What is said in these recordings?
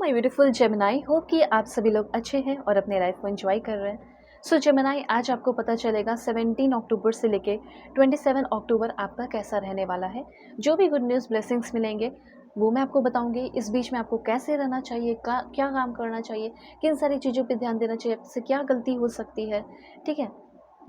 My beautiful Gemini, hope कि आप सभी लोग अच्छे हैं और अपने लाइफ को एंजॉय कर रहे हैं। सो जेमिनाई, आज आपको पता चलेगा 17 अक्टूबर से लेके 27 अक्टूबर आपका कैसा रहने वाला है। जो भी गुड न्यूज़ ब्लेसिंग्स मिलेंगे वो मैं आपको बताऊंगी। इस बीच में आपको कैसे रहना चाहिए, क्या काम करना चाहिए, किन सारी चीज़ों पर ध्यान देना चाहिए, आपसे क्या गलती हो सकती है, ठीक है,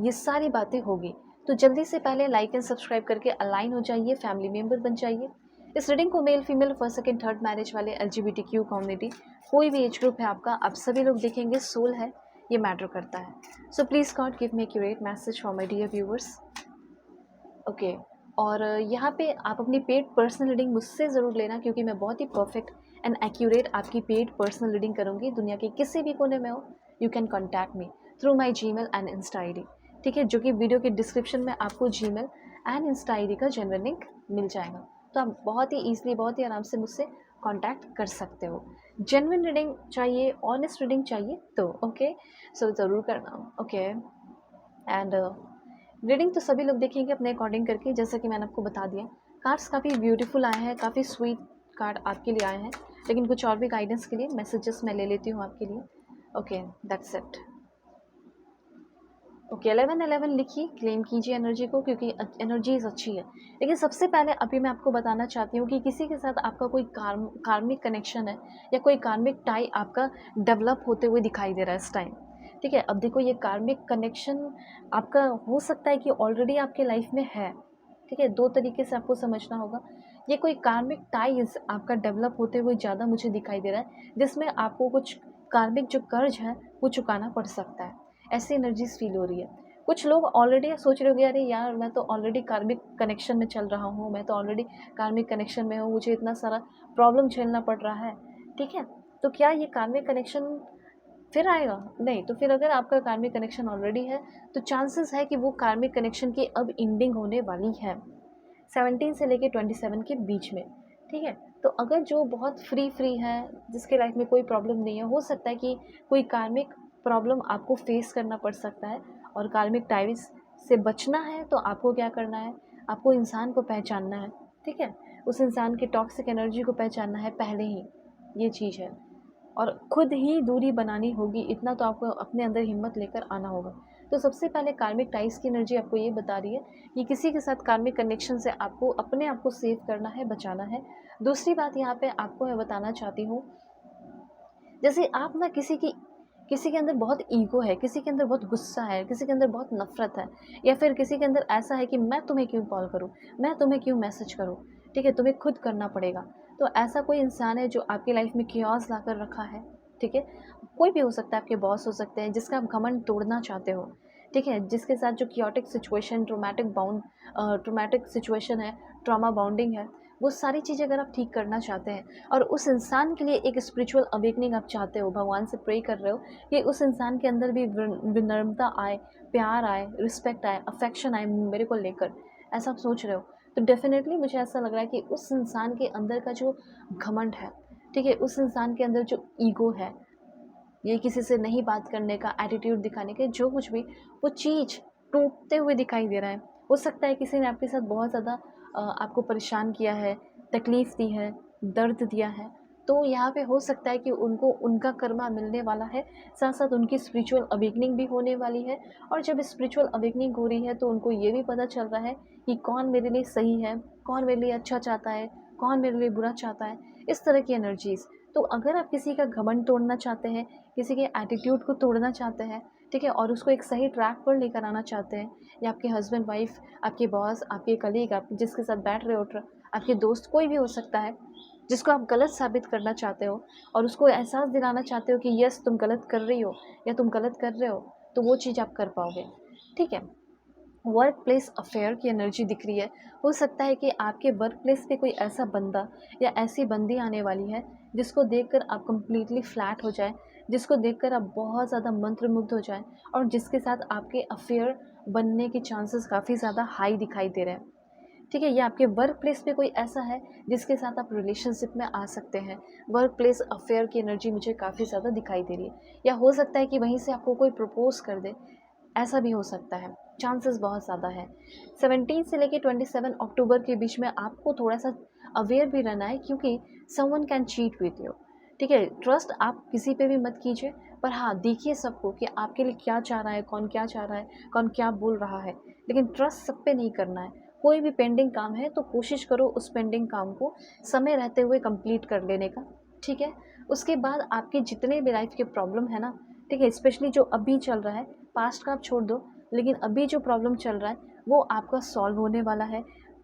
ये सारी बातें होगी। तो जल्दी से पहले लाइक एंड सब्सक्राइब करके अलाइन हो जाइए, फैमिली मेम्बर बन जाइए। इस रीडिंग को male female first second third marriage वाले LGBTQ कम्युनिटी, कोई भी एज ग्रुप है आपका, आप सभी लोग देखेंगे सोल है, ये मैटर करता है। So please God give me accurate message for my dear viewers. Okay, और यहाँ पे आप अपनी पेड पर्सनल रीडिंग मुझसे ज़रूर लेना, क्योंकि मैं बहुत ही परफेक्ट एंड एक्यूरेट आपकी पेड पर्सनल रीडिंग करूँगी। दुनिया के किसी भी कोने में हो, you can contact me through my Gmail and Insta ID, ठीक है, जो कि वीडियो के डिस्क्रिप्शन में आपको Gmail एंड इंस्टा ID का जेन्युइन लिंक मिल जाएगा। तो आप बहुत ही ईजिली, बहुत ही आराम से मुझसे कांटेक्ट कर सकते हो। जेन्युइन रीडिंग चाहिए, ऑनेस्ट रीडिंग चाहिए तो ओके, सो ज़रूर करना। ओके, एंड रीडिंग तो सभी लोग देखेंगे अपने अकॉर्डिंग करके, जैसा कि मैंने आपको बता दिया। कार्ड्स काफ़ी ब्यूटीफुल आए हैं, काफ़ी स्वीट कार्ड आपके लिए आए हैं, लेकिन कुछ और भी गाइडेंस के लिए मैसेजेस मैं ले लेती हूँ आपके लिए। Okay, that's it. ओके, 11-11 लिखिए, क्लेम कीजिए एनर्जी को, क्योंकि एनर्जीज अच्छी है। लेकिन सबसे पहले अभी मैं आपको बताना चाहती हूँ कि किसी के साथ आपका कोई कार्मिक कनेक्शन है, या कोई कार्मिक टाई आपका डेवलप होते हुए दिखाई दे रहा है इस टाइम, ठीक है। अब देखो, ये कार्मिक कनेक्शन आपका हो सकता है कि ऑलरेडी आपके लाइफ में है, ठीक है। दो तरीके से आपको समझना होगा। ये कोई कार्मिक टाइज आपका डेवलप होते हुए ज़्यादा मुझे दिखाई दे रहा है, जिसमें आपको कुछ कार्मिक जो कर्ज है वो चुकाना पड़ सकता है। ऐसी एनर्जीज फील हो रही है। कुछ लोग ऑलरेडी सोच रहे होंगे, अरे यार, मैं तो ऑलरेडी कार्मिक कनेक्शन में चल रहा हूँ, मैं तो ऑलरेडी कार्मिक कनेक्शन में हूँ, मुझे इतना सारा प्रॉब्लम झेलना पड़ रहा है, ठीक है। तो क्या ये कार्मिक कनेक्शन फिर आएगा? नहीं। तो फिर अगर आपका कार्मिक कनेक्शन ऑलरेडी है, तो चांसेस है कि वो कार्मिक कनेक्शन की अब एंडिंग होने वाली है 17 से लेके 27 के बीच में, ठीक है। तो अगर जो बहुत फ्री है, जिसके लाइफ में कोई प्रॉब्लम नहीं है, हो सकता है कि कोई कार्मिक प्रॉब्लम आपको फेस करना पड़ सकता है। और कार्मिक टाइज से बचना है तो आपको क्या करना है, आपको इंसान को पहचानना है, ठीक है। उस इंसान की टॉक्सिक एनर्जी को पहचानना है पहले ही, ये चीज़ है। और खुद ही दूरी बनानी होगी, इतना तो आपको अपने अंदर हिम्मत लेकर आना होगा। तो सबसे पहले कार्मिक टाइज की एनर्जी आपको ये बता रही है कि किसी के साथ कार्मिक कनेक्शन से आपको अपने आप को सेव करना है, बचाना है। दूसरी बात यहाँ पे आपको मैं बताना चाहती हूँ, जैसे आप ना किसी के अंदर बहुत ईगो है, किसी के अंदर बहुत गुस्सा है, किसी के अंदर बहुत नफरत है, या फिर किसी के अंदर ऐसा है कि मैं तुम्हें क्यों कॉल करूं, मैं तुम्हें क्यों मैसेज करूं, ठीक है, तुम्हें खुद करना पड़ेगा। तो ऐसा कोई इंसान है जो आपकी लाइफ में क्योस ला कर रखा है, ठीक है। कोई भी हो सकता है, आपके बॉस हो सकते हैं, जिसका आप घमंड तोड़ना चाहते हो, ठीक है, जिसके साथ जो क्योटिक सिचुएशन, ट्रोमैटिक सिचुएशन है, ट्रॉमा बाउंडिंग है, वो सारी चीज़ें अगर आप ठीक करना चाहते हैं और उस इंसान के लिए एक स्पिरिचुअल अवेकनिंग आप चाहते हो, भगवान से प्रे कर रहे हो कि उस इंसान के अंदर भी विनम्रता आए, प्यार आए, रिस्पेक्ट आए, अफेक्शन आए मेरे को लेकर, ऐसा आप सोच रहे हो, तो डेफिनेटली मुझे ऐसा लग रहा है कि उस इंसान के अंदर का जो घमंड है, ठीक है, उस इंसान के अंदर जो ईगो है, ये किसी से नहीं बात करने का, एटीट्यूड दिखाने का, जो कुछ भी, वो चीज़ टूटते हुए दिखाई दे रहा है। हो सकता है किसी ने आपके साथ बहुत ज़्यादा आपको परेशान किया है, तकलीफ़ दी है, दर्द दिया है, तो यहाँ पे हो सकता है कि उनको उनका कर्मा मिलने वाला है, साथ साथ उनकी स्पिरिचुअल अवेकनिंग भी होने वाली है। और जब स्पिरिचुअल अवेकनिंग हो रही है तो उनको ये भी पता चल रहा है कि कौन मेरे लिए सही है, कौन मेरे लिए अच्छा चाहता है, कौन मेरे लिए बुरा चाहता है, इस तरह की एनर्जीज़। तो अगर आप किसी का घमंड तोड़ना चाहते हैं, किसी के एटीट्यूड को तोड़ना चाहते हैं, ठीक है, और उसको एक सही ट्रैक पर लेकर आना चाहते हैं, या आपके हस्बैंड वाइफ, आपके बॉस, आपके कलीग, आप जिसके साथ बैठ रहे हो, आपके दोस्त, कोई भी हो सकता है, जिसको आप गलत साबित करना चाहते हो और उसको एहसास दिलाना चाहते हो कि यस तुम गलत कर रही हो या तुम गलत कर रहे हो, तो वो चीज़ आप कर पाओगे, ठीक है। वर्क प्लेस अफेयर की एनर्जी दिख रही है। हो सकता है कि आपके वर्क प्लेस पे कोई ऐसा बंदा या ऐसी बंदी आने वाली है जिसको देखकर आप कंप्लीटली फ्लैट हो जाए, जिसको देखकर आप बहुत ज़्यादा मंत्रमुग्ध हो जाएं, और जिसके साथ आपके अफेयर बनने के चांसेस काफ़ी ज़्यादा हाई दिखाई दे रहे हैं, ठीक है। ये आपके वर्क प्लेस पे कोई ऐसा है जिसके साथ आप रिलेशनशिप में आ सकते हैं। वर्क प्लेस अफेयर की एनर्जी मुझे काफ़ी ज़्यादा दिखाई दे रही है, या हो सकता है कि वहीं से आपको कोई प्रपोज कर दे, ऐसा भी हो सकता है, चांसेस बहुत ज़्यादा है। 17 से लेके 27 अक्टूबर के बीच में आपको थोड़ा सा अवेयर भी रहना है, क्योंकि someone can cheat with you, ठीक है? ट्रस्ट आप किसी पे भी मत कीजिए, पर हाँ, देखिए सबको कि आपके लिए क्या चाह रहा है, कौन क्या चाह रहा है, कौन क्या बोल रहा है। लेकिन ट्रस्ट सब पे नहीं करना है। कोई भी पेंडिंग काम है तो कोशिश करो उस पेंडिंग काम को समय रहते हुए कंप्लीट कर लेने का, ठीक है? उसके बाद आपके जितने भी लाइफ़ के प्रॉब्लम है ना, ठीक है? स्पेशली जो अभी चल रहा है, पास्ट का आप छोड़ दो, लेकिन अभी जो प्रॉब्लम चल रहा है, वो आपका सॉल्व होने वाला है।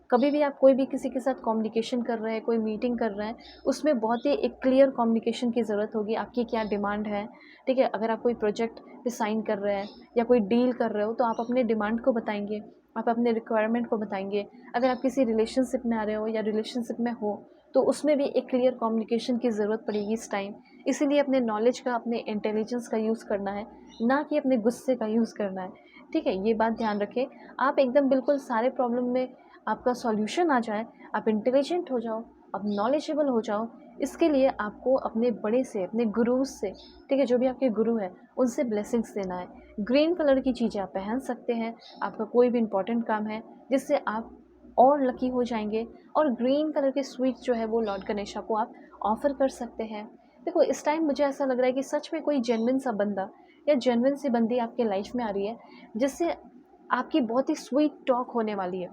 कभी भी आप कोई भी किसी के साथ कम्युनिकेशन कर रहे हैं, कोई मीटिंग कर रहे हैं, उसमें बहुत ही एक क्लियर कम्युनिकेशन की ज़रूरत होगी, आपकी क्या डिमांड है, ठीक है? अगर आप कोई प्रोजेक्ट पे साइन कर रहे हैं या कोई डील कर रहे हो, तो आप अपने डिमांड को बताएँगे, आप अपने रिक्वायरमेंट को बताएँगे। अगर आप किसी रिलेशनशिप में आ रहे हो या रिलेशनशिप में हो, तो उसमें भी एक क्लियर कम्युनिकेशन की ज़रूरत पड़ेगी इस टाइम। इसीलिए अपने नॉलेज का, अपने इंटेलिजेंस का यूज़ करना है, ना कि अपने गुस्से का यूज़ करना है, ठीक है? ये बात ध्यान रखें। आप एकदम बिल्कुल सारे प्रॉब्लम में आपका सॉल्यूशन आ जाए, आप इंटेलिजेंट हो जाओ, आप नॉलेजेबल हो जाओ, इसके लिए आपको अपने बड़े से, अपने गुरुज़ से, ठीक है, जो भी आपके गुरु हैं, उनसे ब्लेसिंग्स लेना है। ग्रीन कलर की चीज़ें आप पहन सकते हैं, आपका कोई भी इम्पोर्टेंट काम है, जिससे आप और लकी हो जाएँगे, और ग्रीन कलर के स्वीट्स जो है वो लॉर्ड गणेशा को आप ऑफ़र कर सकते हैं। देखो, इस टाइम मुझे ऐसा लग रहा है कि सच में कोई जेन्युइन सा बंदा या जेन्युइन सी बंदी आपके लाइफ़ में आ रही है, जिससे आपकी बहुत ही स्वीट टॉक होने वाली है।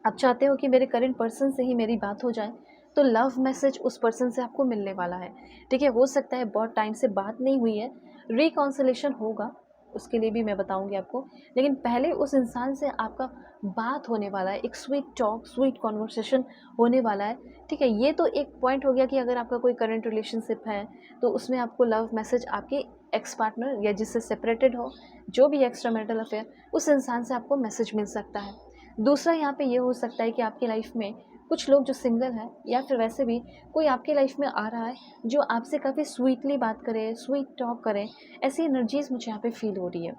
आप चाहते हो कि मेरे करंट पर्सन से ही मेरी बात हो जाए, तो लव मैसेज उस पर्सन से आपको मिलने वाला है, ठीक है? हो सकता है बहुत टाइम से बात नहीं हुई है, रिकॉन्सिलेशन होगा, उसके लिए भी मैं बताऊँगी आपको। लेकिन पहले उस इंसान से आपका बात होने वाला है, एक स्वीट टॉक, स्वीट कन्वर्सेशन होने वाला है, ठीक है? ये तो एक पॉइंट हो गया कि अगर आपका कोई करंट रिलेशनशिप है, तो उसमें आपको लव मैसेज आपके एक्स पार्टनर या जिससे सेपरेटेड हो, जो भी एक्स्ट्रा मैरिटल अफेयर, उस इंसान से आपको मैसेज मिल सकता है। दूसरा यहाँ पे ये हो सकता है कि आपकी लाइफ में कुछ लोग जो सिंगल हैं, या फिर वैसे भी कोई आपके लाइफ में आ रहा है जो आपसे काफ़ी स्वीटली बात करे, स्वीट टॉक करे, ऐसी एनर्जीज़ मुझे यहाँ पे फ़ील हो रही है।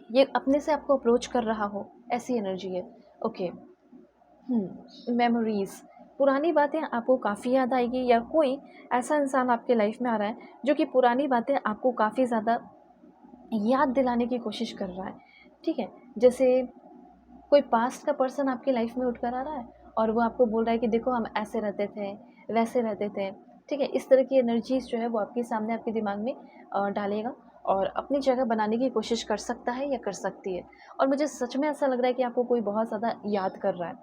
ये अपने से आपको अप्रोच कर रहा हो, ऐसी एनर्जी है। ओके। मेमोरीज़, पुरानी बातें आपको काफ़ी याद आएगी, या कोई ऐसा इंसान आपके लाइफ में आ रहा है जो कि पुरानी बातें आपको काफ़ी ज़्यादा याद दिलाने की कोशिश कर रहा है, ठीक है? जैसे कोई पास्ट का पर्सन आपकी लाइफ में उठकर आ रहा है और वो आपको बोल रहा है कि देखो हम ऐसे रहते थे, वैसे रहते थे, ठीक है? इस तरह की एनर्जीज़ जो है वो आपके सामने, आपके दिमाग में डालेगा, और अपनी जगह बनाने की कोशिश कर सकता है या कर सकती है। और मुझे सच में ऐसा लग रहा है कि आपको कोई बहुत ज़्यादा याद कर रहा है।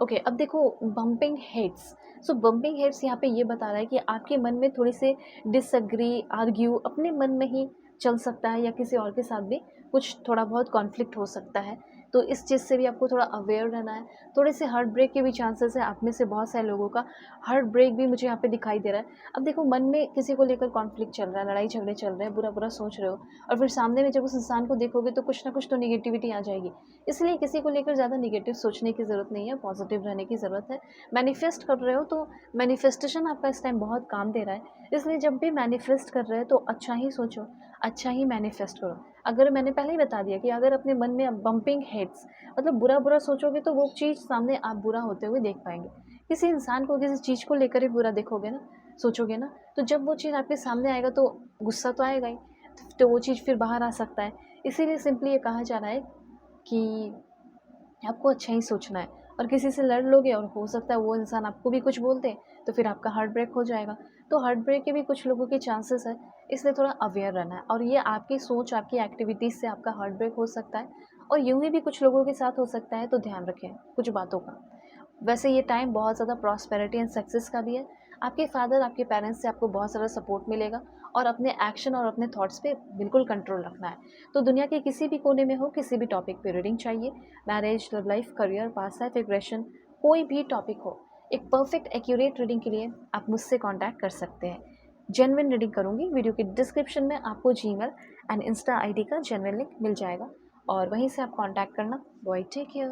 ओके, अब देखो, बम्पिंग हेड्स। सो बम्पिंग हेड्स यहाँ पे ये बता रहा है कि आपके मन में थोड़ी से डिसएग्री, आर्ग्यू अपने मन में ही चल सकता है, या किसी और के साथ भी कुछ थोड़ा बहुत कॉन्फ्लिक्ट हो सकता है। तो इस चीज़ से भी आपको थोड़ा अवेयर रहना है। थोड़े से हार्ट ब्रेक के भी चांसेस है, आप में से बहुत सारे लोगों का हार्ट ब्रेक भी मुझे यहाँ पे दिखाई दे रहा है। अब देखो, मन में किसी को लेकर कॉन्फ्लिक्ट चल रहा है, लड़ाई झगड़े चल रहे हैं, बुरा बुरा सोच रहे हो, और फिर सामने में जब उस इंसान को देखोगे तो कुछ ना कुछ तो निगेटिविटी आ जाएगी। इसलिए किसी को लेकर ज़्यादा नेगेटिव सोचने की ज़रूरत नहीं है, पॉजिटिव रहने की ज़रूरत है। मैनिफेस्ट कर रहे हो तो मैनिफेस्टेशन आपका इस टाइम बहुत काम दे रहा है, इसलिए जब भी मैनिफेस्ट कर रहे हो तो अच्छा ही सोचो, अच्छा ही मैनिफेस्ट करो। अगर मैंने पहले ही बता दिया कि अगर अपने मन में बम्पिंग हेड्स, मतलब बुरा बुरा सोचोगे, तो वो चीज़ सामने आप बुरा होते हुए देख पाएंगे। किसी इंसान को, किसी चीज़ को लेकर ही बुरा देखोगे ना, सोचोगे ना, तो जब वो चीज़ आपके सामने आएगा तो गुस्सा तो आएगा ही, तो वो चीज़ फिर बाहर आ सकता है। इसीलिए सिंपली ये कहा जा रहा है कि आपको अच्छा ही सोचना है, और किसी से लड़ लोगे और हो सकता है वो इंसान आपको भी कुछ बोल दे, तो फिर आपका हार्ट ब्रेक हो जाएगा। तो हार्ट ब्रेक के भी कुछ लोगों के चांसेस है, इसलिए थोड़ा अवेयर रहना है, और ये आपकी सोच, आपकी एक्टिविटीज़ से आपका हार्ट ब्रेक हो सकता है, और यूं ही भी कुछ लोगों के साथ हो सकता है, तो ध्यान रखें कुछ बातों का। वैसे ये टाइम बहुत ज़्यादा प्रॉस्पेरिटी एंड सक्सेस का भी है। आपके फादर, आपके पेरेंट्स से आपको बहुत सारा सपोर्ट मिलेगा, और अपने एक्शन और अपने थॉट्स पे बिल्कुल कंट्रोल रखना है। तो दुनिया के किसी भी कोने में हो, किसी भी टॉपिक पे रीडिंग चाहिए, marriage, love life, career, past life regression, कोई भी टॉपिक हो, एक परफेक्ट एक्यूरेट रीडिंग के लिए आप मुझसे कॉन्टैक्ट कर सकते हैं। जेन्युइन रीडिंग करूँगी। वीडियो के डिस्क्रिप्शन में आपको जीमेल एंड इंस्टा आईडी का जेन्युइन लिंक मिल जाएगा, और वहीं से आप कॉन्टैक्ट करना। Bye, take care.